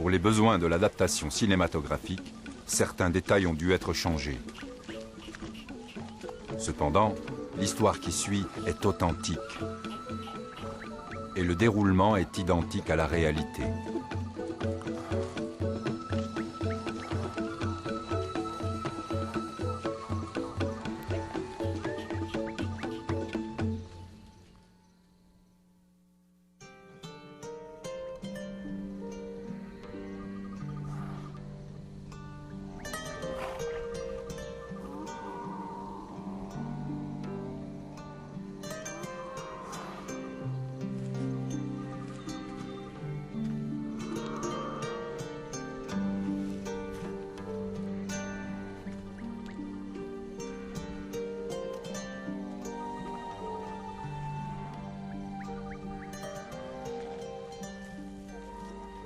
Pour les besoins de l'adaptation cinématographique, certains détails ont dû être changés. Cependant, l'histoire qui suit est authentique et le déroulement est identique à la réalité.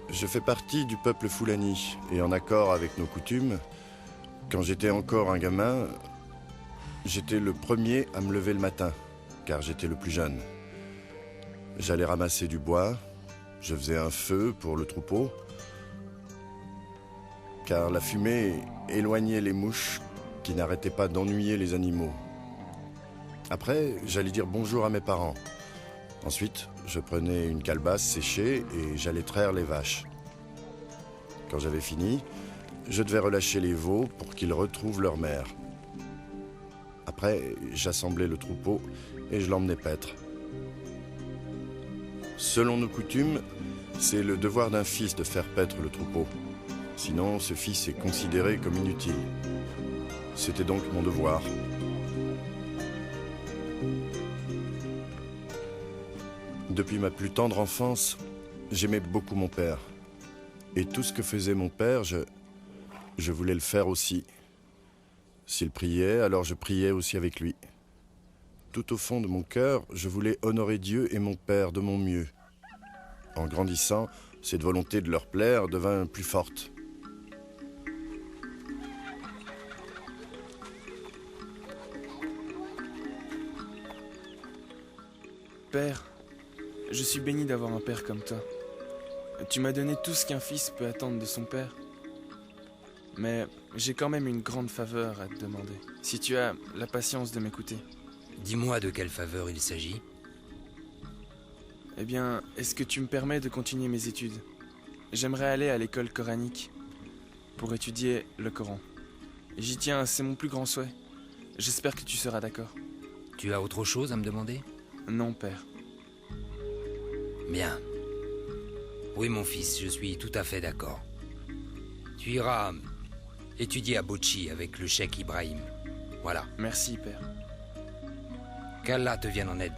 Je fais partie du peuple Fulani, et en accord avec nos coutumes, quand j'étais encore un gamin, j'étais le premier à me lever le matin, car j'étais le plus jeune. J'allais ramasser du bois, je faisais un feu pour le troupeau, car la fumée éloignait les mouches qui n'arrêtaient pas d'ennuyer les animaux. Après, j'allais dire bonjour à mes parents. Ensuite, je prenais une calebasse séchée et j'allais traire les vaches. Quand j'avais fini, je devais relâcher les veaux pour qu'ils retrouvent leur mère. Après, j'assemblais le troupeau et je l'emmenais paître. Selon nos coutumes, c'est le devoir d'un fils de faire paître le troupeau. Sinon, ce fils est considéré comme inutile. C'était donc mon devoir. Depuis ma plus tendre enfance, j'aimais beaucoup mon père. Et tout ce que faisait mon père, je voulais le faire aussi. S'il priait, alors je priais aussi avec lui. Tout au fond de mon cœur, je voulais honorer Dieu et mon père de mon mieux. En grandissant, cette volonté de leur plaire devint plus forte. Père, je suis béni d'avoir un père comme toi. Tu m'as donné tout ce qu'un fils peut attendre de son père. Mais j'ai quand même une grande faveur à te demander, si tu as la patience de m'écouter. Dis-moi de quelle faveur il s'agit. Eh bien, est-ce que tu me permets de continuer mes études? J'aimerais aller à l'école coranique pour étudier le Coran. J'y tiens, c'est mon plus grand souhait. J'espère que tu seras d'accord. Tu as autre chose à me demander? Non, père. Bien. Oui, mon fils, je suis tout à fait d'accord. Tu iras étudier à Bochi avec le cheikh Ibrahim. Voilà. Merci, père. Qu'Allah te vienne en aide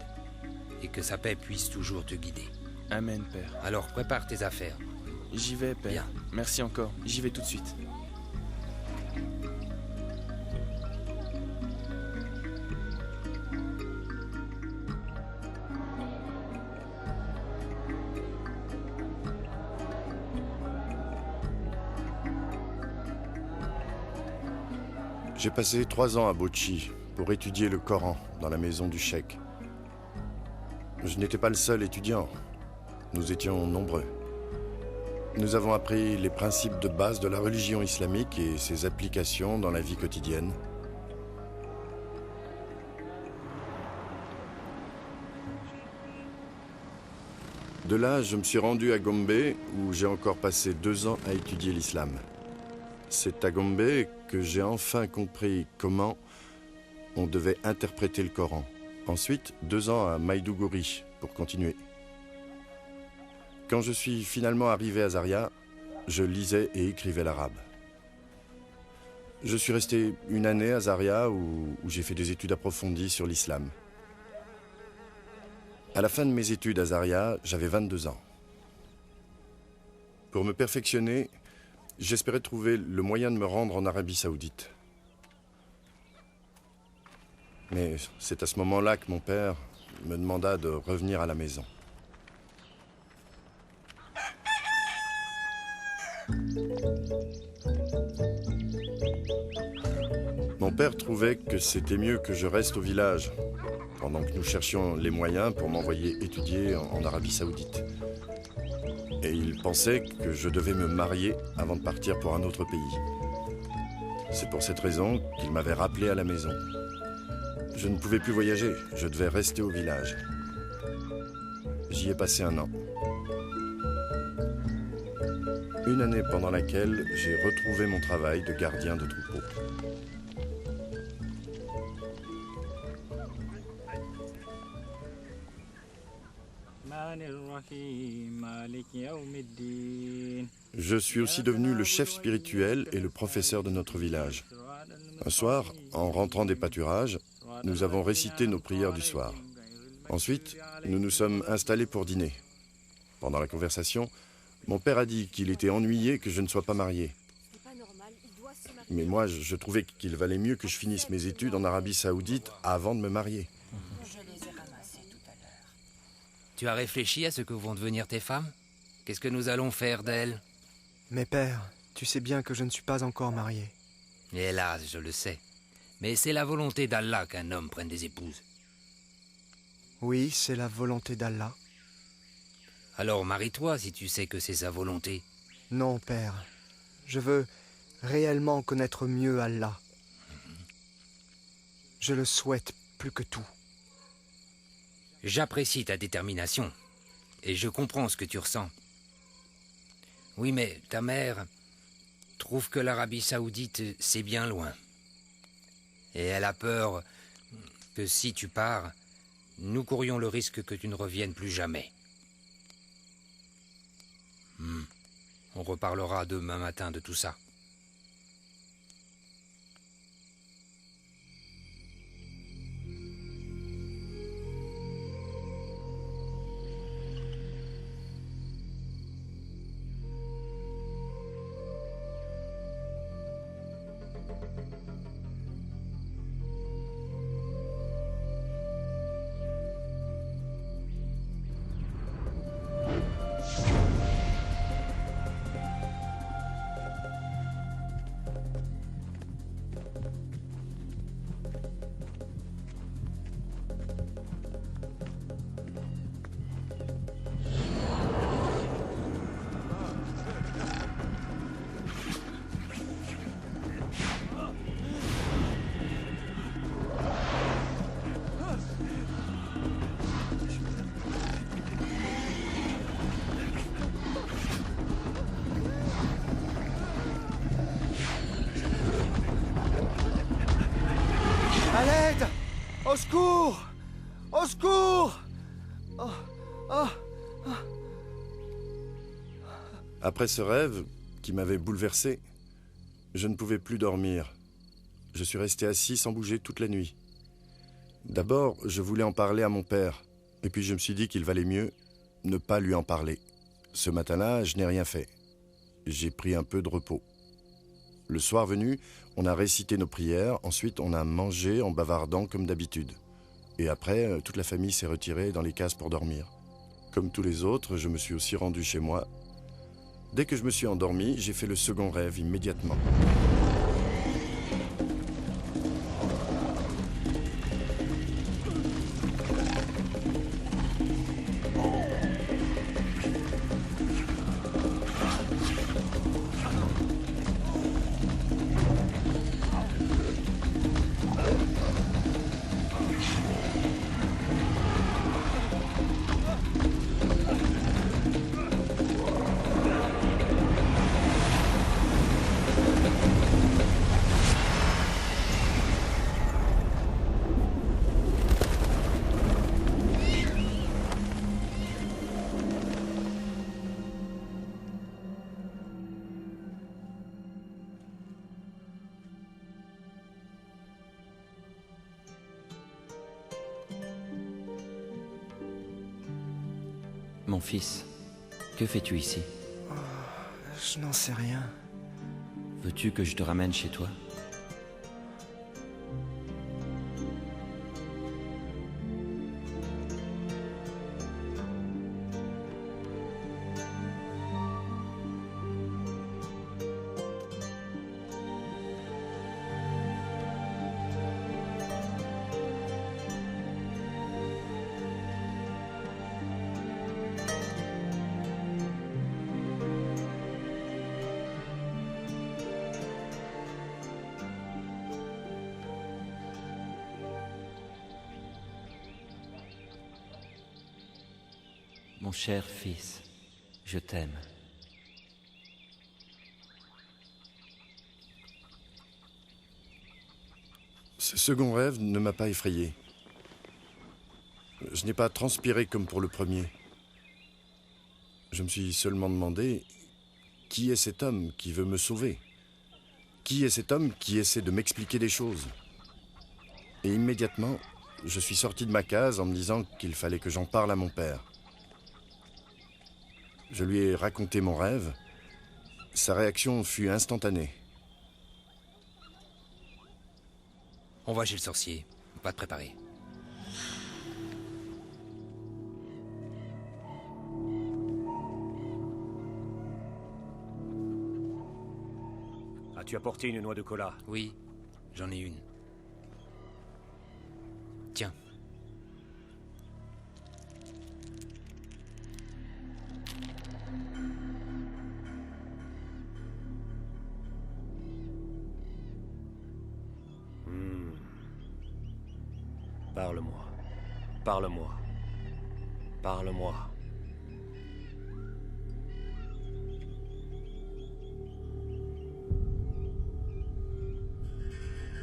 et que sa paix puisse toujours te guider. Amen, père. Alors, prépare tes affaires. J'y vais, père. Bien. Merci encore. J'y vais tout de suite. J'ai passé 3 ans à Bochi pour étudier le Coran dans la maison du cheikh. Je n'étais pas le seul étudiant. Nous étions nombreux. Nous avons appris les principes de base de la religion islamique et ses applications dans la vie quotidienne. De là, je me suis rendu à Gombe où j'ai encore passé 2 ans à étudier l'islam. C'est à Gombe que j'ai enfin compris comment on devait interpréter le Coran. Ensuite, 2 ans à Maïdougouri pour continuer. Quand je suis finalement arrivé à Zaria, je lisais et écrivais l'arabe. Je suis resté 1 année à Zaria où j'ai fait des études approfondies sur l'islam. À la fin de mes études à Zaria, j'avais 22 ans. Pour me perfectionner, j'espérais trouver le moyen de me rendre en Arabie Saoudite. Mais c'est à ce moment-là que mon père me demanda de revenir à la maison. Mon père trouvait que c'était mieux que je reste au village, pendant que nous cherchions les moyens pour m'envoyer étudier en Arabie Saoudite. Et il pensait que je devais me marier avant de partir pour un autre pays. C'est pour cette raison qu'il m'avait rappelé à la maison. Je ne pouvais plus voyager, je devais rester au village. J'y ai passé 1 an. Une année pendant laquelle j'ai retrouvé mon travail de gardien de troupeau. Je suis aussi devenu le chef spirituel et le professeur de notre village. Un soir, en rentrant des pâturages, nous avons récité nos prières du soir. Ensuite, nous nous sommes installés pour dîner. Pendant la conversation, mon père a dit qu'il était ennuyé que je ne sois pas marié. Mais moi, je trouvais qu'il valait mieux que je finisse mes études en Arabie Saoudite avant de me marier. Tu as réfléchi à ce que vont devenir tes femmes? Qu'est-ce que nous allons faire d'elles? Mais père, tu sais bien que je ne suis pas encore marié. Hélas, je le sais. Mais c'est la volonté d'Allah qu'un homme prenne des épouses. Oui, c'est la volonté d'Allah. Alors marie-toi si tu sais que c'est sa volonté. Non, père. Je veux réellement connaître mieux Allah. Je le souhaite plus que tout. J'apprécie ta détermination. Et je comprends ce que tu ressens. Oui, mais ta mère trouve que l'Arabie Saoudite, c'est bien loin. Et elle a peur que si tu pars, nous courions le risque que tu ne reviennes plus jamais. On reparlera demain matin de tout ça. À l'aide! Au secours! Au secours! Après ce rêve, qui m'avait bouleversé, je ne pouvais plus dormir. Je suis resté assis sans bouger toute la nuit. D'abord, je voulais en parler à mon père, et puis je me suis dit qu'il valait mieux ne pas lui en parler. Ce matin-là, je n'ai rien fait. J'ai pris un peu de repos. Le soir venu, on a récité nos prières, ensuite on a mangé en bavardant comme d'habitude. Et après, toute la famille s'est retirée dans les cases pour dormir. Comme tous les autres, je me suis aussi rendu chez moi. Dès que je me suis endormi, j'ai fait le second rêve immédiatement. Mon fils, que fais-tu ici? Je n'en sais rien. Veux-tu que je te ramène chez toi? Mon cher fils, je t'aime. Ce second rêve ne m'a pas effrayé. Je n'ai pas transpiré comme pour le premier. Je me suis seulement demandé, qui est cet homme qui veut me sauver? Qui est cet homme qui essaie de m'expliquer des choses? Et immédiatement, je suis sorti de ma case en me disant qu'il fallait que j'en parle à mon père. Je lui ai raconté mon rêve. Sa réaction fut instantanée. On va chez le sorcier. Va te préparer. As-tu apporté une noix de cola? Oui, j'en ai une. Tiens. Parle-moi. Parle-moi. Parle-moi.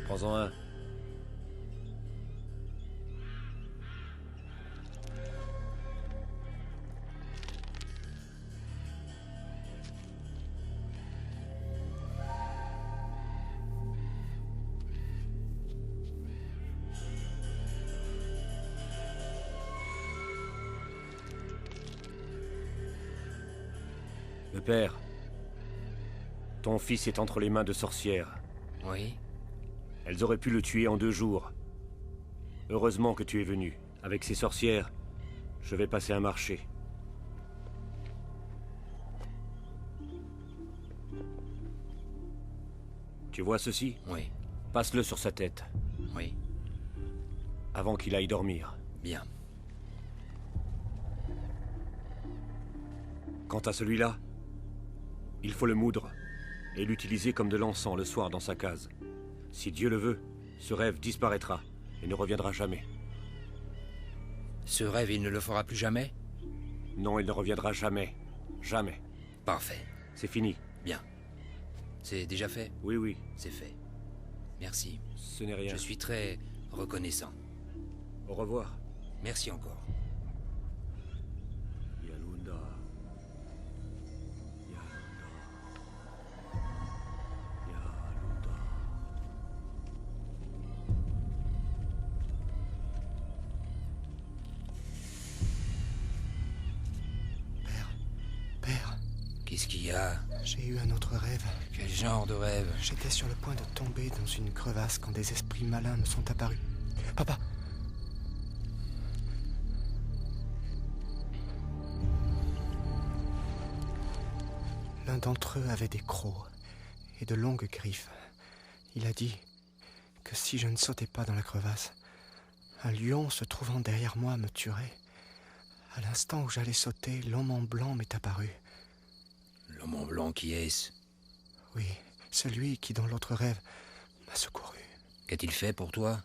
Prends-en un. Le père, ton fils est entre les mains de sorcières. Oui. Elles auraient pu le tuer en 2 jours. Heureusement que tu es venu. Avec ces sorcières, je vais passer un marché. Tu vois ceci? Oui. Passe-le sur sa tête, Oui. avant qu'il aille dormir. Bien. Quant à celui-là, il faut le moudre et l'utiliser comme de l'encens le soir dans sa case. Si Dieu le veut, ce rêve disparaîtra et ne reviendra jamais. Ce rêve, il ne le fera plus jamais? Non, il ne reviendra jamais. Jamais. Parfait. C'est fini. Bien. C'est déjà fait? Oui, oui, C'est fait. Merci. ce n'est rien. Je suis très reconnaissant. Au revoir. Merci encore. Yalunda. Yalunda. Père, Qu'est-ce qu'il y a? j'ai eu un autre rêve. Quel genre de rêve? J'étais sur le point de tomber dans une crevasse quand des esprits malins me sont apparus. Papa! L'un d'entre eux avait des crocs et de longues griffes. Il a dit que si je ne sautais pas dans la crevasse, un lion se trouvant derrière moi me tuerait. À l'instant où j'allais sauter, l'homme en blanc m'est apparu. L'homme en blanc, qui est-ce? Oui, celui qui, dans l'autre rêve, m'a secouru. Qu'a-t-il fait pour toi?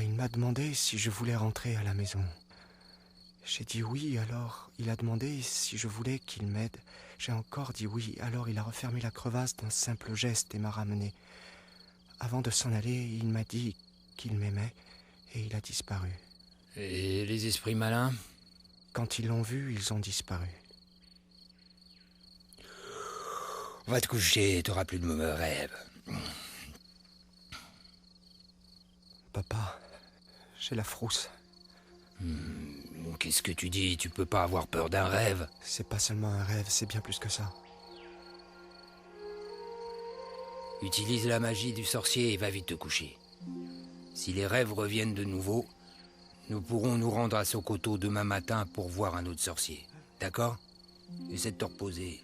Il m'a demandé si je voulais rentrer à la maison. J'ai dit oui, alors il a demandé si je voulais qu'il m'aide. J'ai encore dit oui, alors il a refermé la crevasse d'un simple geste et m'a ramené. Avant de s'en aller, il m'a dit qu'il m'aimait et il a disparu. Et les esprits malins? Quand ils l'ont vu, ils ont disparu. Va te coucher, t'auras plus de mauvais rêves. Papa, j'ai la frousse. Qu'est-ce que tu dis? Tu peux pas avoir peur d'un rêve? C'est pas seulement un rêve, c'est bien plus que ça. Utilise la magie du sorcier et va vite te coucher. Si les rêves reviennent de nouveau, nous pourrons nous rendre à Sokoto demain matin pour voir un autre sorcier. D'accord? Essaie de te reposer.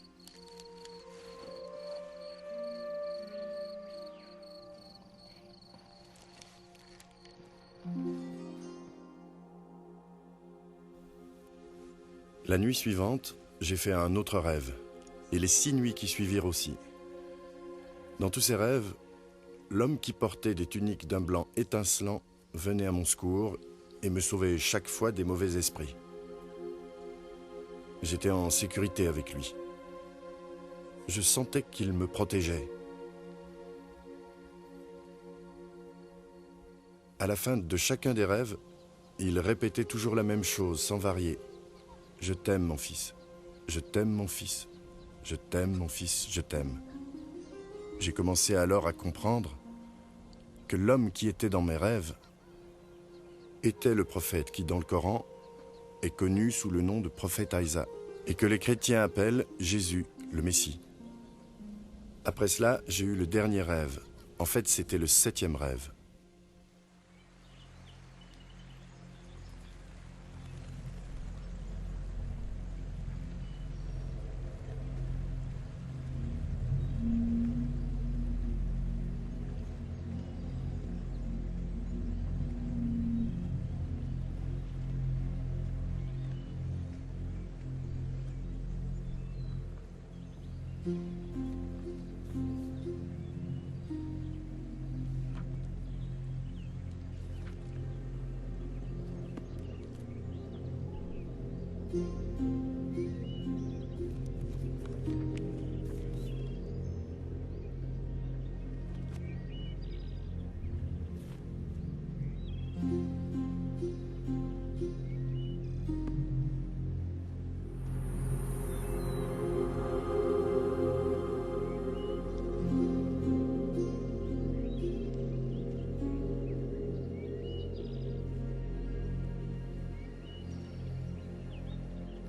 La nuit suivante, j'ai fait un autre rêve, et les 6 nuits qui suivirent aussi. Dans tous ces rêves, l'homme qui portait des tuniques d'un blanc étincelant venait à mon secours et me sauvait chaque fois des mauvais esprits. J'étais en sécurité avec lui. Je sentais qu'il me protégeait. À la fin de chacun des rêves, il répétait toujours la même chose, sans varier. « Je t'aime, mon fils. Je t'aime, mon fils. Je t'aime, mon fils, je t'aime. » J'ai commencé alors à comprendre que l'homme qui était dans mes rêves était le prophète qui, dans le Coran, est connu sous le nom de prophète Isa, et que les chrétiens appellent Jésus, le Messie. Après cela, j'ai eu le dernier rêve. En fait, c'était le 7e rêve.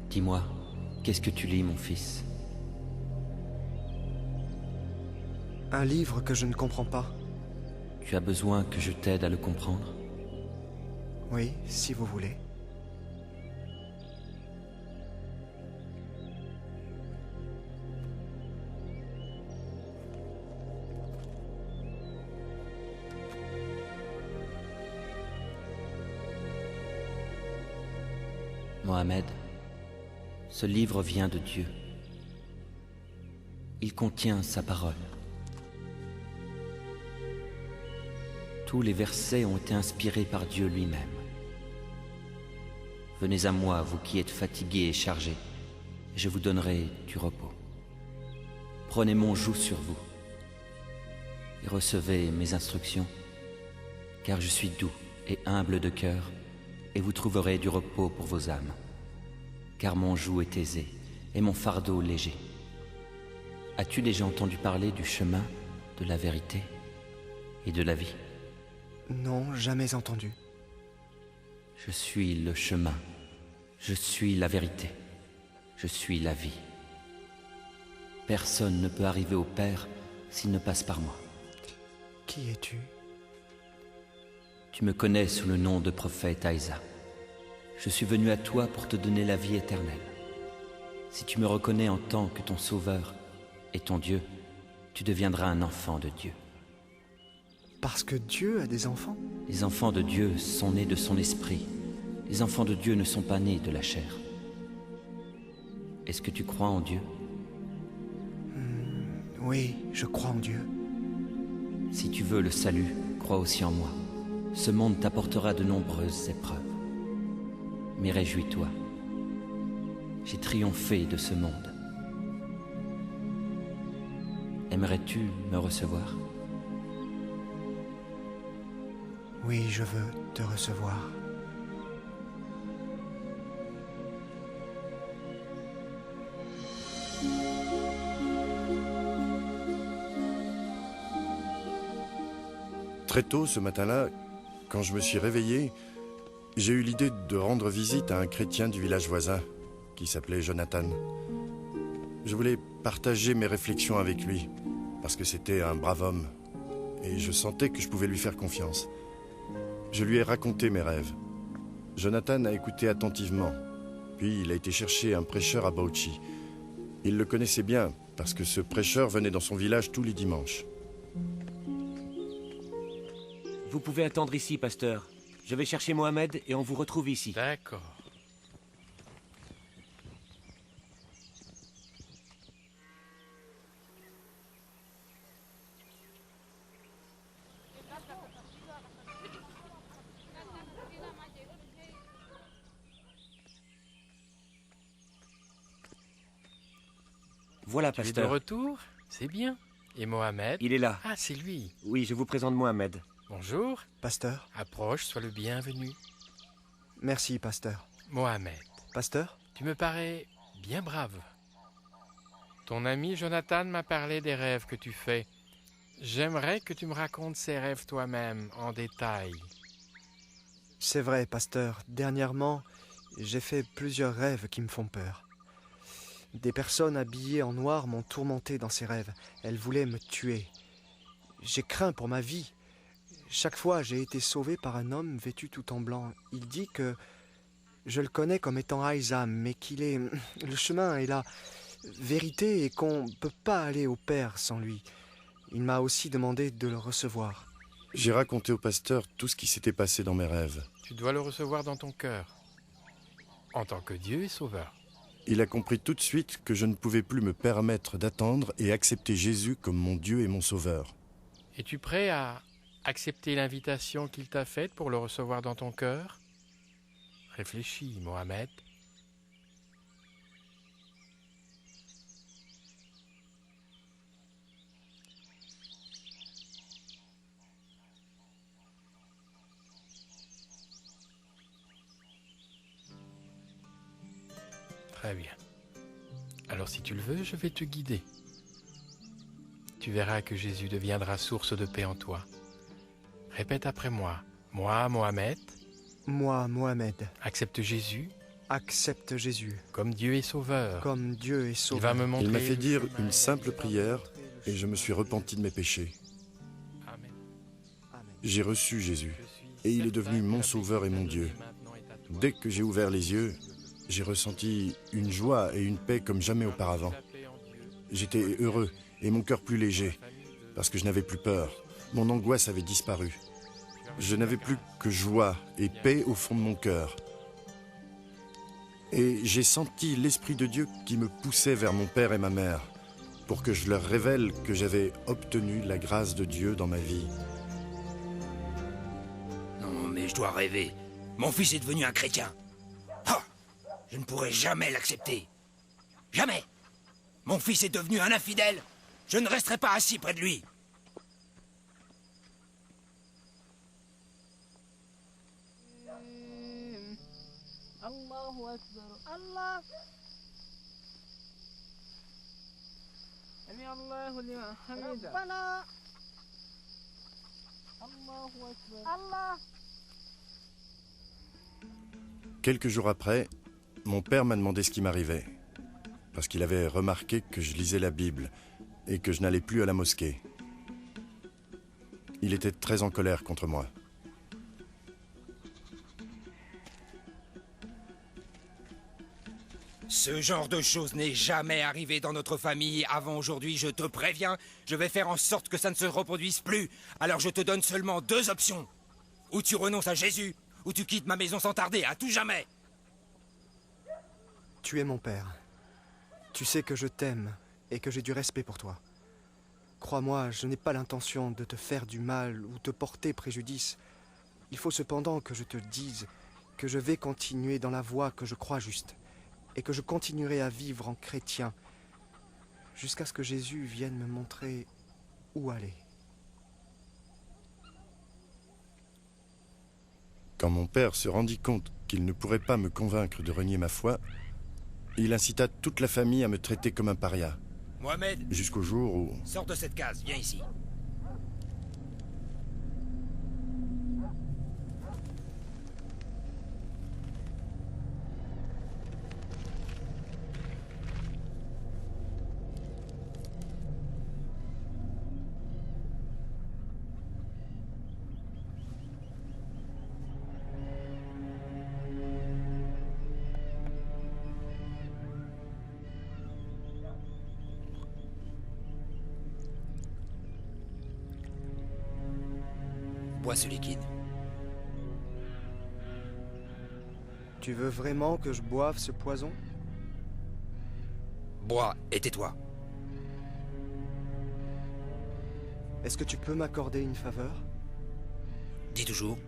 Dis-moi, qu'est-ce que tu lis, mon fils? Un livre que je ne comprends pas. Tu as besoin que je t'aide à le comprendre? Oui, si vous voulez. Mohamed, ce livre vient de Dieu. Il contient sa parole. Tous les versets ont été inspirés par Dieu lui-même. Venez à moi, vous qui êtes fatigués et chargés, et je vous donnerai du repos. Prenez mon joug sur vous et recevez mes instructions, car je suis doux et humble de cœur, et vous trouverez du repos pour vos âmes, car mon joug est aisé et mon fardeau léger. As-tu déjà entendu parler du chemin, de la vérité et de la vie? Non, jamais entendu. Je suis le chemin, je suis la vérité, je suis la vie. Personne ne peut arriver au Père s'il ne passe par moi. Qui es-tu? Tu me connais sous le nom de prophète Isa. Je suis venu à toi pour te donner la vie éternelle. Si tu me reconnais en tant que ton Sauveur et ton Dieu, tu deviendras un enfant de Dieu. Parce que Dieu a des enfants? Les enfants de Dieu sont nés de son esprit. Les enfants de Dieu ne sont pas nés de la chair. Est-ce que tu crois en Dieu? Oui, je crois en Dieu. Si tu veux le salut, crois aussi en moi. Ce monde t'apportera de nombreuses épreuves. Mais réjouis-toi. J'ai triomphé de ce monde. Aimerais-tu me recevoir? Oui, je veux te recevoir. Très tôt ce matin-là, quand je me suis réveillé, j'ai eu l'idée de rendre visite à un chrétien du village voisin, qui s'appelait Jonathan. Je voulais partager mes réflexions avec lui, parce que c'était un brave homme, et je sentais que je pouvais lui faire confiance. Je lui ai raconté mes rêves. Jonathan a écouté attentivement, puis il a été chercher un prêcheur à Bauchi. Il le connaissait bien, parce que ce prêcheur venait dans son village tous les dimanches. Vous pouvez attendre ici, pasteur. Je vais chercher Mohamed et on vous retrouve ici. D'accord. Voilà, Tu es de pasteur. retour? C'est bien. Et Mohamed? Il est là. Ah, c'est lui. Oui, je vous présente Mohamed. Bonjour. Pasteur? Approche, sois le bienvenu. Merci, pasteur. Mohamed, Pasteur? tu me parais bien brave. Ton ami Jonathan m'a parlé des rêves que tu fais. J'aimerais que tu me racontes ces rêves toi-même, en détail. C'est vrai, pasteur. Dernièrement, j'ai fait plusieurs rêves qui me font peur. Des personnes habillées en noir m'ont tourmenté dans ces rêves. Elles voulaient me tuer. J'ai craint pour ma vie. Chaque fois, j'ai été sauvé par un homme vêtu tout en blanc. Il dit que je le connais comme étant Aïsam, mais qu'il est... Le chemin est la vérité et qu'on ne peut pas aller au Père sans lui. Il m'a aussi demandé de le recevoir. J'ai raconté au pasteur tout ce qui s'était passé dans mes rêves. Tu dois le recevoir dans ton cœur, en tant que Dieu et Sauveur. Il a compris tout de suite que je ne pouvais plus me permettre d'attendre et accepter Jésus comme mon Dieu et mon Sauveur. Es-tu prêt à accepter l'invitation qu'il t'a faite pour le recevoir dans ton cœur? Réfléchis, Mohamed. Très bien. Alors si tu le veux, je vais te guider. Tu verras que Jésus deviendra source de paix en toi. Répète après moi. Moi, Mohamed, Moi, Mohamed, accepte Jésus accepte Jésus comme Dieu et Sauveur. comme Dieu et Il Sauveur. va me montrer... Il m'a fait dire une simple prière et je me suis repenti de mes péchés. Amen. Amen. J'ai reçu Jésus et il est devenu mon Sauveur et mon Dieu. Dès que j'ai ouvert les yeux, j'ai ressenti une joie et une paix comme jamais auparavant. J'étais heureux et mon cœur plus léger parce que je n'avais plus peur. Mon angoisse avait disparu. Je n'avais plus que joie et paix au fond de mon cœur. Et j'ai senti l'Esprit de Dieu qui me poussait vers mon père et ma mère pour que je leur révèle que j'avais obtenu la grâce de Dieu dans ma vie. Non, mais je dois rêver. Mon fils est devenu un chrétien. Ah, je ne pourrai jamais l'accepter. Jamais. Mon fils est devenu un infidèle. Je ne resterai pas assis près de lui. الله أكبر الله سمع الله لمن حمده ربنا الله أكبر الله. Quelques jours après, mon père m'a demandé ce qui m'arrivait, parce qu'il avait remarqué que je lisais la Bible et que je n'allais plus à la mosquée. Il était très en colère contre moi. Ce genre de choses n'est jamais arrivé dans notre famille avant aujourd'hui, je te préviens. Je vais faire en sorte que ça ne se reproduise plus. Alors je te donne seulement 2 options. Ou tu renonces à Jésus, ou tu quittes ma maison sans tarder, à tout jamais. Tu es mon père. Tu sais que je t'aime et que j'ai du respect pour toi. Crois-moi, je n'ai pas l'intention de te faire du mal ou te porter préjudice. Il faut cependant que je te dise que je vais continuer dans la voie que je crois juste et que je continuerai à vivre en chrétien jusqu'à ce que Jésus vienne me montrer où aller. Quand mon père se rendit compte qu'il ne pourrait pas me convaincre de renier ma foi, il incita toute la famille à me traiter comme un paria, Mohamed, jusqu'au jour où... sors de cette case, viens ici. Bois ce liquide. Tu veux vraiment que je boive ce poison ? Bois et tais-toi. Est-ce que tu peux m'accorder une faveur ? Dis toujours.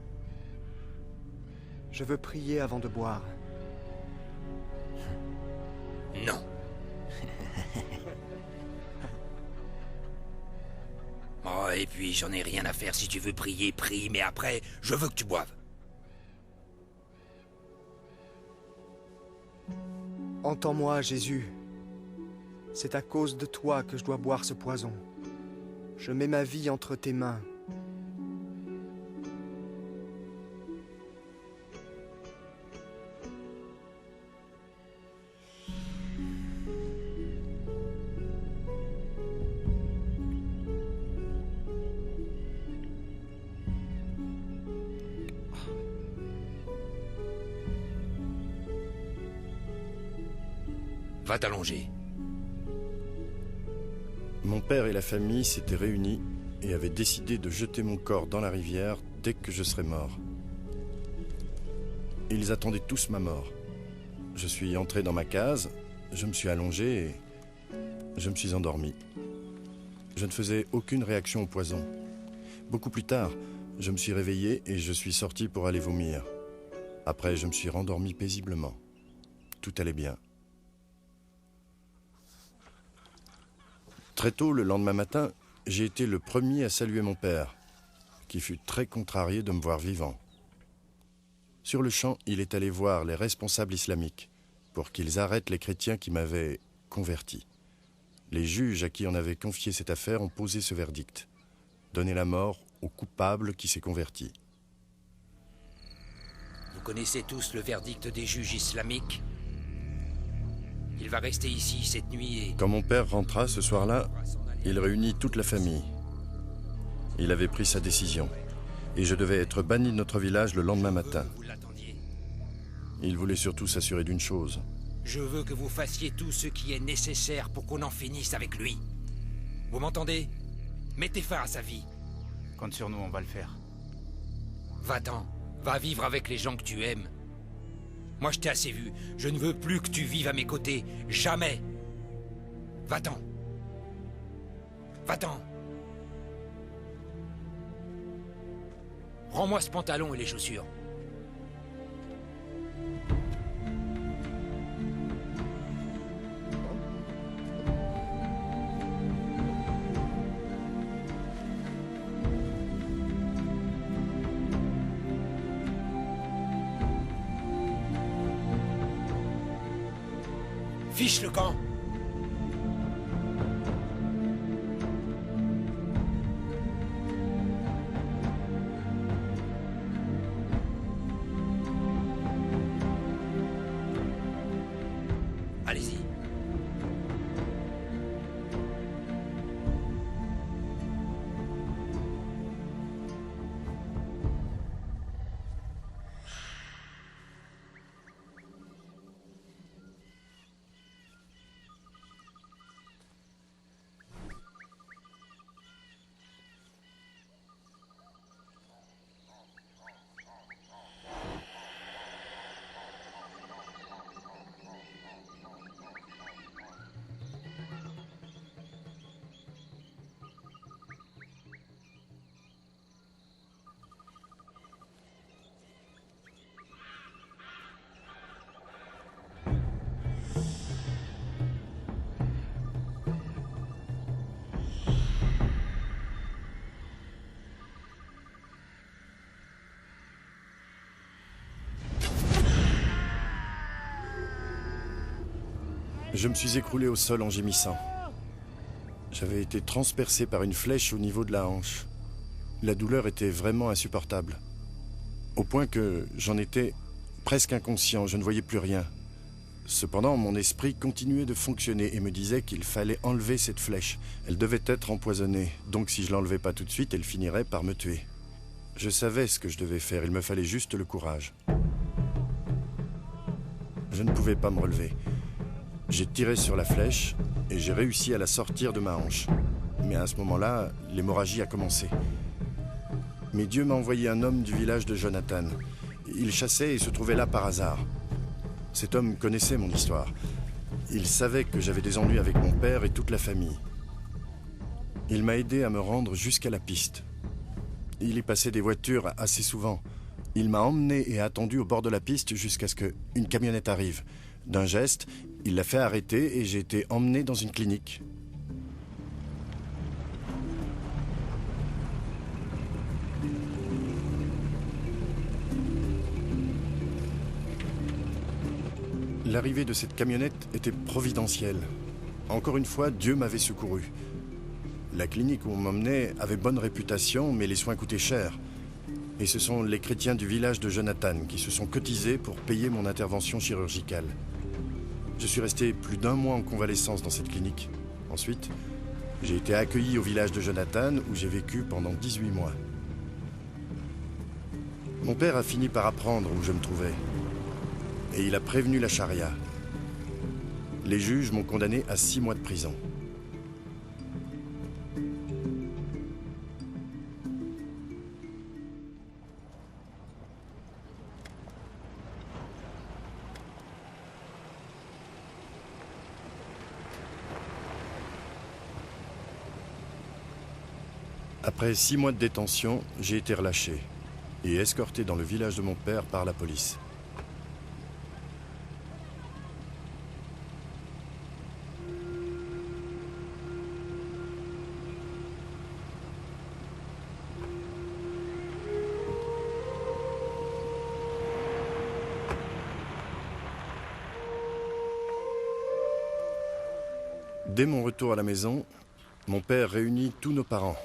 Je veux prier avant de boire. Non. et puis j'en ai rien à faire. Si tu veux prier, prie, mais après, je veux que tu boives. Entends-moi, Jésus. C'est à cause de toi que je dois boire ce poison. Je mets ma vie entre tes mains. Va t'allonger. Mon père et la famille s'étaient réunis et avaient décidé de jeter mon corps dans la rivière dès que je serais mort. Ils attendaient tous ma mort. Je suis entré dans ma case, je me suis allongé et je me suis endormi. Je ne faisais aucune réaction au poison. Beaucoup plus tard, je me suis réveillé et je suis sorti pour aller vomir. Après, je me suis rendormi paisiblement. Tout allait bien. Très tôt, le lendemain matin, j'ai été le premier à saluer mon père, qui fut très contrarié de me voir vivant. Sur le champ, il est allé voir les responsables islamiques pour qu'ils arrêtent les chrétiens qui m'avaient converti. Les juges à qui on avait confié cette affaire ont posé ce verdict: donner la mort au coupable qui s'est converti. Vous connaissez tous le verdict des juges islamiques? Il va rester ici cette nuit et... Quand mon père rentra ce soir-là, il réunit toute la famille. Il avait pris sa décision, et je devais être banni de notre village le lendemain matin. Il voulait surtout s'assurer d'une chose. Je veux que vous fassiez tout ce qui est nécessaire pour qu'on en finisse avec lui. Vous m'entendez? Mettez fin à sa vie. Compte sur nous, on va le faire. Va-t'en. Va vivre avec les gens que tu aimes. Moi, je t'ai assez vu. Je ne veux plus que tu vives à mes côtés. Jamais. Va-t'en. Va-t'en. Rends-moi ce pantalon et les chaussures. Fiche le camp. Allez-y. Je me suis écroulé au sol en gémissant. J'avais été transpercé par une flèche au niveau de la hanche. La douleur était vraiment insupportable. Au point que j'en étais presque inconscient, je ne voyais plus rien. Cependant, mon esprit continuait de fonctionner et me disait qu'il fallait enlever cette flèche. Elle devait être empoisonnée, donc si je l'enlevais pas tout de suite, elle finirait par me tuer. Je savais ce que je devais faire, il me fallait juste le courage. Je ne pouvais pas me relever. J'ai tiré sur la flèche et j'ai réussi à la sortir de ma hanche. Mais à ce moment-là, l'hémorragie a commencé. Mais Dieu m'a envoyé un homme du village de Jonathan. Il chassait et se trouvait là par hasard. Cet homme connaissait mon histoire. Il savait que j'avais des ennuis avec mon père et toute la famille. Il m'a aidé à me rendre jusqu'à la piste. Il y passait des voitures assez souvent. Il m'a emmené et attendu au bord de la piste jusqu'à ce qu'une camionnette arrive. D'un geste, il l'a fait arrêter et j'ai été emmené dans une clinique. L'arrivée de cette camionnette était providentielle. Encore une fois, Dieu m'avait secouru. La clinique où on m'emmenait avait bonne réputation, mais les soins coûtaient cher. Et ce sont les chrétiens du village de Jonathan qui se sont cotisés pour payer mon intervention chirurgicale. Je suis resté plus d'1 mois en convalescence dans cette clinique. Ensuite, j'ai été accueilli au village de Jonathan où j'ai vécu pendant 18 mois. Mon père a fini par apprendre où je me trouvais. Et il a prévenu la charia. Les juges m'ont condamné à 6 mois de prison. Après 6 mois de détention, j'ai été relâché et escorté dans le village de mon père par la police. Dès mon retour à la maison, mon père réunit tous nos parents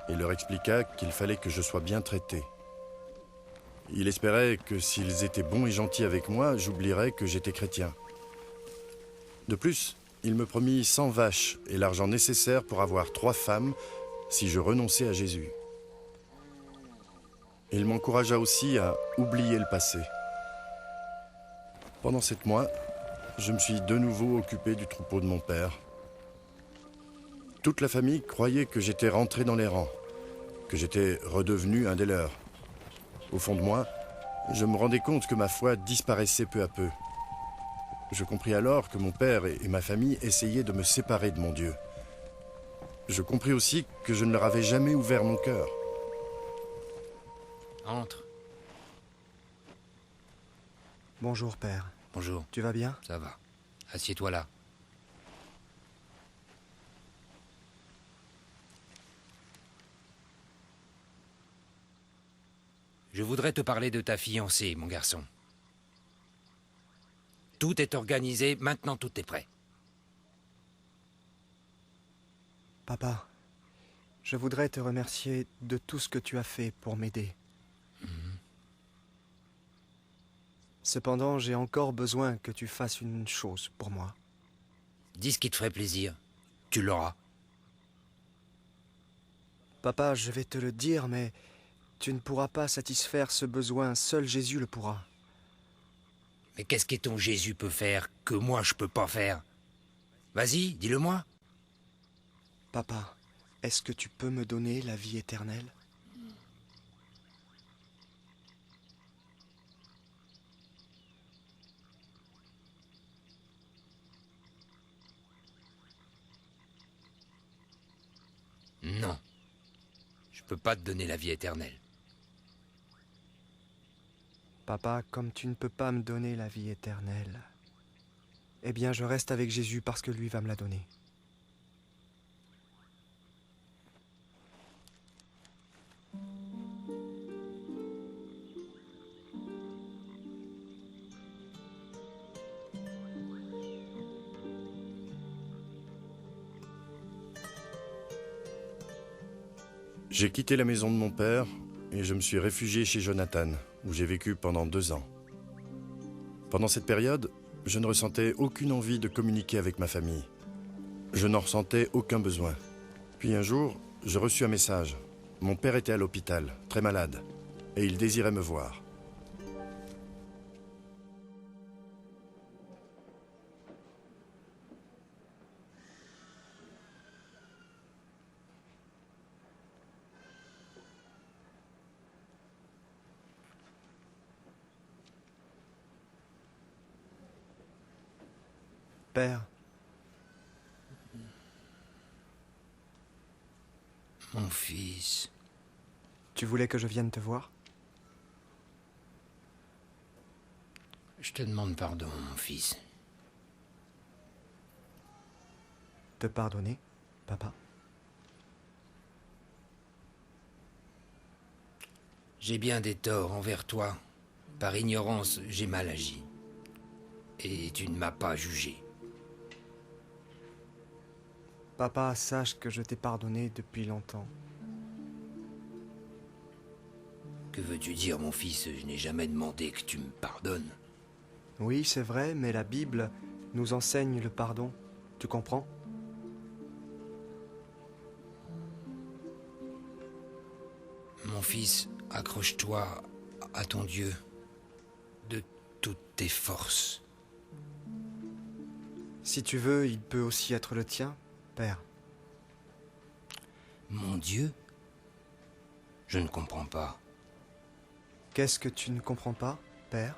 et leur expliqua qu'il fallait que je sois bien traité. Il espérait que s'ils étaient bons et gentils avec moi, j'oublierais que j'étais chrétien. De plus, il me promit 100 vaches et l'argent nécessaire pour avoir 3 femmes si je renonçais à Jésus. Il m'encouragea aussi à oublier le passé. Pendant 7 mois, je me suis de nouveau occupé du troupeau de mon père. Toute la famille croyait que j'étais rentré dans les rangs, que j'étais redevenu un des leurs. Au fond de moi, je me rendais compte que ma foi disparaissait peu à peu. Je compris alors que mon père et ma famille essayaient de me séparer de mon Dieu. Je compris aussi que je ne leur avais jamais ouvert mon cœur. Entre. Bonjour, père. Bonjour. Tu vas bien? Ça va. Assieds-toi là. Je voudrais te parler de ta fiancée, mon garçon. Tout est organisé, maintenant tout est prêt. Papa, je voudrais te remercier de tout ce que tu as fait pour m'aider. Cependant, j'ai encore besoin que tu fasses une chose pour moi. Dis ce qui te ferait plaisir. Tu l'auras. Papa, je vais te le dire, mais tu ne pourras pas satisfaire ce besoin. Seul Jésus le pourra. Mais qu'est-ce que ton Jésus peut faire que moi je peux pas faire? Vas-y, dis-le-moi. Papa, est-ce que tu peux me donner la vie éternelle? Non. Je peux pas te donner la vie éternelle. Papa, comme tu ne peux pas me donner la vie éternelle, eh bien je reste avec Jésus parce que lui va me la donner. J'ai quitté la maison de mon père et je me suis réfugié chez Jonathan, où j'ai vécu pendant 2 ans. Pendant cette période, je ne ressentais aucune envie de communiquer avec ma famille. Je n'en ressentais aucun besoin. Puis un jour, je reçus un message. Mon père était à l'hôpital, très malade, et il désirait me voir. Père, Mon fils. tu voulais que je vienne te voir? Je te demande pardon, mon fils. Te pardonner, papa? J'ai bien des torts envers toi. Par ignorance, j'ai mal agi. et tu ne m'as pas jugé. Papa, sache que je t'ai pardonné depuis longtemps. Que veux-tu dire, mon fils? Je n'ai jamais demandé que tu me pardonnes. Oui, c'est vrai, mais la Bible nous enseigne le pardon. Tu comprends? Mon fils, accroche-toi à ton Dieu de toutes tes forces. Si tu veux, il peut aussi être le tien, Père. Mon Dieu? Je ne comprends pas. Qu'est-ce que tu ne comprends pas, Père?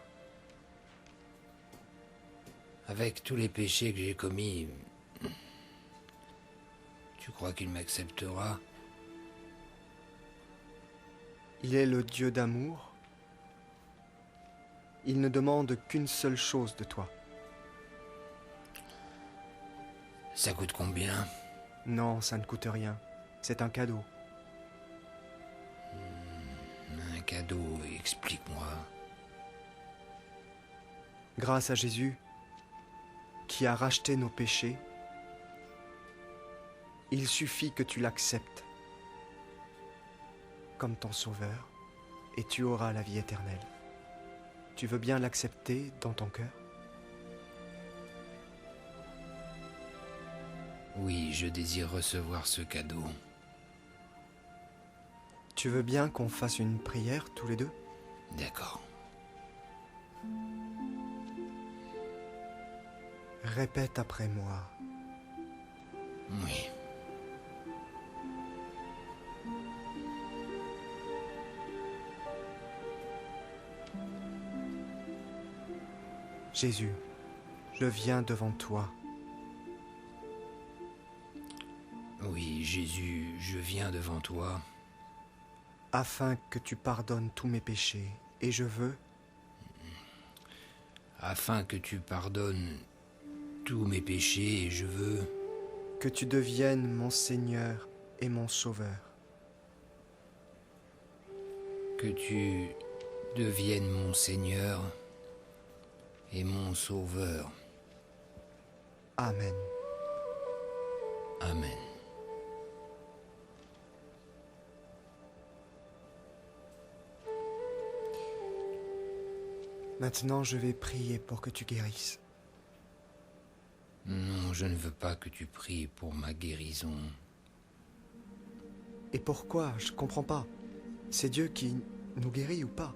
Avec tous les péchés que j'ai commis, tu crois qu'il m'acceptera? Il est le Dieu d'amour. Il ne demande qu'une seule chose de toi. Ça coûte combien? Non, ça ne coûte rien. C'est un cadeau. Un cadeau, explique-moi. Grâce à Jésus, qui a racheté nos péchés, il suffit que tu l'acceptes comme ton sauveur et tu auras la vie éternelle. Tu veux bien l'accepter dans ton cœur? Oui, je désire recevoir ce cadeau. Tu veux bien qu'on fasse une prière tous les deux? D'accord. Répète après moi. Oui. Jésus, je viens devant toi. Oui, Jésus, je viens devant toi. Afin que tu pardonnes tous mes péchés. Et je veux... Afin que tu pardonnes tous mes péchés, et je veux... Que tu deviennes mon Seigneur et mon Sauveur. Que tu deviennes mon Seigneur et mon Sauveur. Amen. Amen. Maintenant, je vais prier pour que tu guérisses. Non, je ne veux pas que tu pries pour ma guérison. Et pourquoi? Je comprends pas. C'est Dieu qui nous guérit ou pas?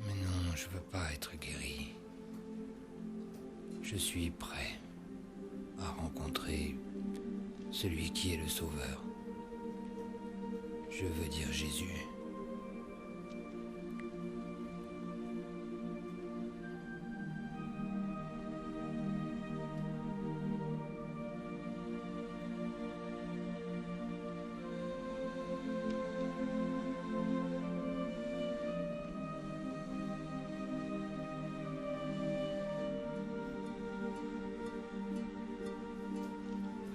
Mais non, je veux pas être guéri. Je suis prêt à rencontrer celui qui est le Sauveur. Je veux dire Jésus.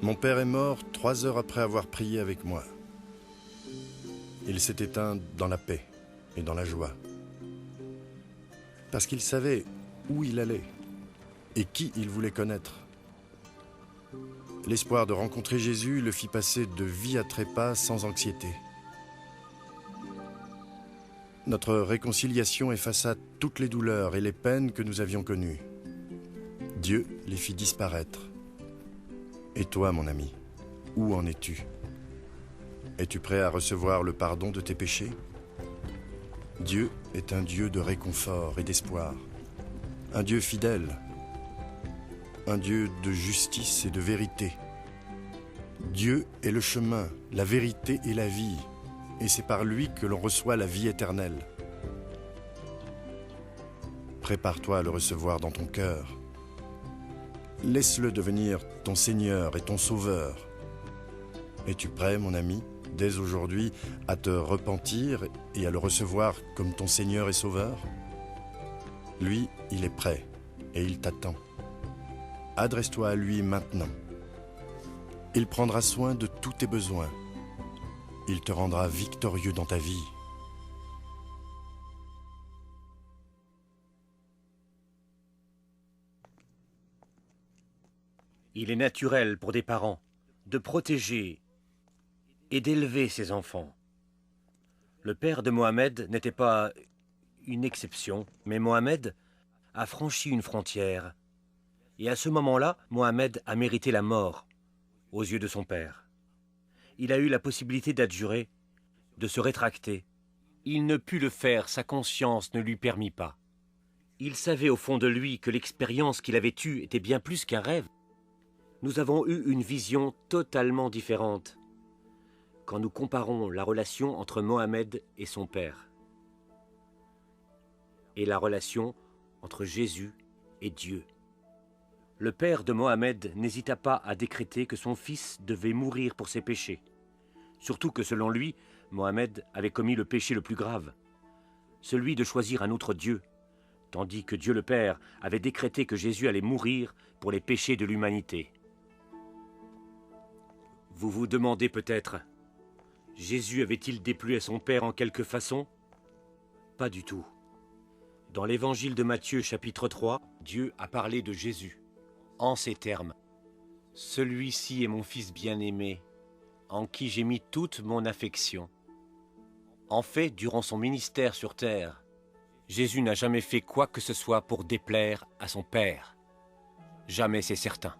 Mon père est mort 3 heures après avoir prié avec moi. Il s'est éteint dans la paix et dans la joie. Parce qu'il savait où il allait et qui il voulait connaître. L'espoir de rencontrer Jésus le fit passer de vie à trépas sans anxiété. Notre réconciliation effaça toutes les douleurs et les peines que nous avions connues. Dieu les fit disparaître. Et toi, mon ami, où en es-tu? Es-tu prêt à recevoir le pardon de tes péchés? Dieu est un Dieu de réconfort et d'espoir, un Dieu fidèle, un Dieu de justice et de vérité. Dieu est le chemin, la vérité et la vie, et c'est par lui que l'on reçoit la vie éternelle. Prépare-toi à le recevoir dans ton cœur. Laisse-le devenir ton Seigneur et ton Sauveur. Es-tu prêt, mon ami, dès aujourd'hui, à te repentir et à le recevoir comme ton Seigneur et Sauveur? Lui, il est prêt et il t'attend. Adresse-toi à lui maintenant. Il prendra soin de tous tes besoins. Il te rendra victorieux dans ta vie. « 」 « 」 « 」 « 」 « 」 « 」 « 」 « 」 « 」 « 」 « 」 « 」 « 」 « 」 « 」 « 」 « 」 « 」 « 」 « 」 « 」 « 」 « 」 « 」 « 」 « 」 « 」 « 」 « 」 « Il est naturel pour des parents de protéger et d'élever ses enfants. Le père de Mohamed n'était pas une exception, mais Mohamed a franchi une frontière. Et à ce moment-là, Mohamed a mérité la mort aux yeux de son père. Il a eu la possibilité d'adjurer, de se rétracter. Il ne put le faire, sa conscience ne lui permit pas. Il savait au fond de lui que l'expérience qu'il avait eue était bien plus qu'un rêve. Nous avons eu une vision totalement différente quand nous comparons la relation entre Mohamed et son père et la relation entre Jésus et Dieu. Le père de Mohamed n'hésita pas à décréter que son fils devait mourir pour ses péchés, surtout que selon lui, Mohamed avait commis le péché le plus grave, celui de choisir un autre Dieu, tandis que Dieu le Père avait décrété que Jésus allait mourir pour les péchés de l'humanité. Vous vous demandez peut-être, Jésus avait-il déplu à son Père en quelque façon? Pas du tout. Dans l'évangile de Matthieu chapitre 3, Dieu a parlé de Jésus, en ces termes. « Celui-ci est mon Fils bien-aimé, en qui j'ai mis toute mon affection. » En fait, durant son ministère sur terre, Jésus n'a jamais fait quoi que ce soit pour déplaire à son Père. Jamais, c'est certain.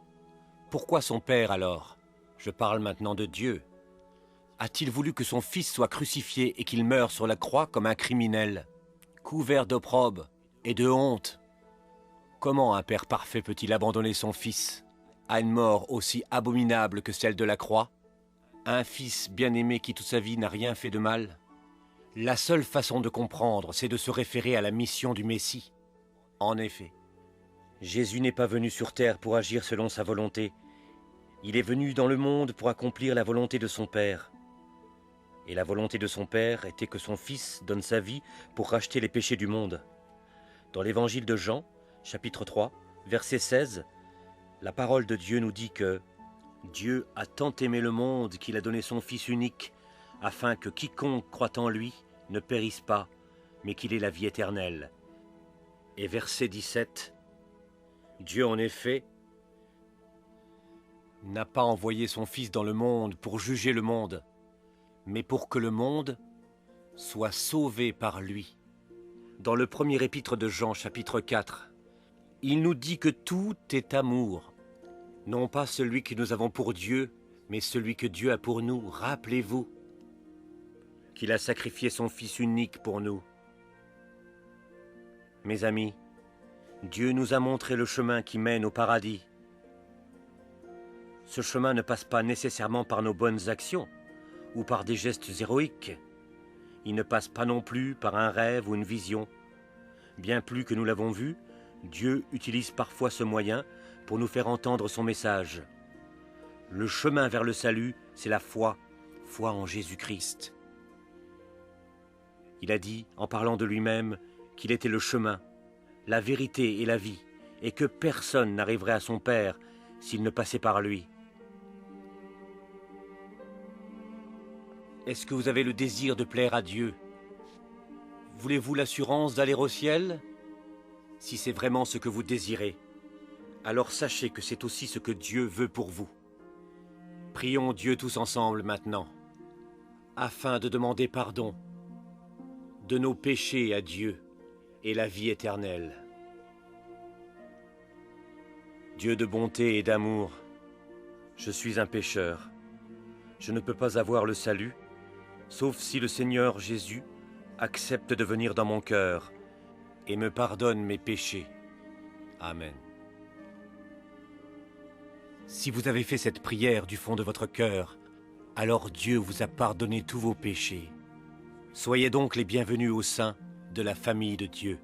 Pourquoi son Père alors? Je parle maintenant de Dieu. A-t-il voulu que son Fils soit crucifié et qu'il meure sur la croix comme un criminel, couvert d'opprobre et de honte? Comment un Père parfait peut-il abandonner son Fils à une mort aussi abominable que celle de la croix? Un Fils bien-aimé qui toute sa vie n'a rien fait de mal? La seule façon de comprendre, c'est de se référer à la mission du Messie. En effet, Jésus n'est pas venu sur terre pour agir selon sa volonté. Il est venu dans le monde pour accomplir la volonté de son Père. Et la volonté de son Père était que son Fils donne sa vie pour racheter les péchés du monde. Dans l'évangile de Jean, chapitre 3, verset 16, la parole de Dieu nous dit que Dieu a tant aimé le monde qu'il a donné son Fils unique, afin que quiconque croit en lui ne périsse pas, mais qu'il ait la vie éternelle. Et verset 17, Dieu en effet n'a pas envoyé son Fils dans le monde pour juger le monde, mais pour que le monde soit sauvé par lui. Dans le premier épître de Jean, chapitre 4, il nous dit que tout est amour, non pas celui que nous avons pour Dieu, mais celui que Dieu a pour nous. Rappelez-vous qu'il a sacrifié son Fils unique pour nous. Mes amis, Dieu nous a montré le chemin qui mène au paradis. Ce chemin ne passe pas nécessairement par nos bonnes actions ou par des gestes héroïques. Il ne passe pas non plus par un rêve ou une vision. Bien plus que nous l'avons vu, Dieu utilise parfois ce moyen pour nous faire entendre son message. Le chemin vers le salut, c'est la foi, foi en Jésus-Christ. Il a dit, en parlant de lui-même, qu'il était le chemin, la vérité et la vie, et que personne n'arriverait à son Père s'il ne passait par lui. Est-ce que vous avez le désir de plaire à Dieu? Voulez-vous l'assurance d'aller au ciel? Si c'est vraiment ce que vous désirez, alors sachez que c'est aussi ce que Dieu veut pour vous. Prions Dieu tous ensemble maintenant, afin de demander pardon de nos péchés à Dieu et la vie éternelle. Dieu de bonté et d'amour, je suis un pécheur. Je ne peux pas avoir le salut, sauf si le Seigneur Jésus accepte de venir dans mon cœur et me pardonne mes péchés. Amen. Si vous avez fait cette prière du fond de votre cœur, alors Dieu vous a pardonné tous vos péchés. Soyez donc les bienvenus au sein de la famille de Dieu.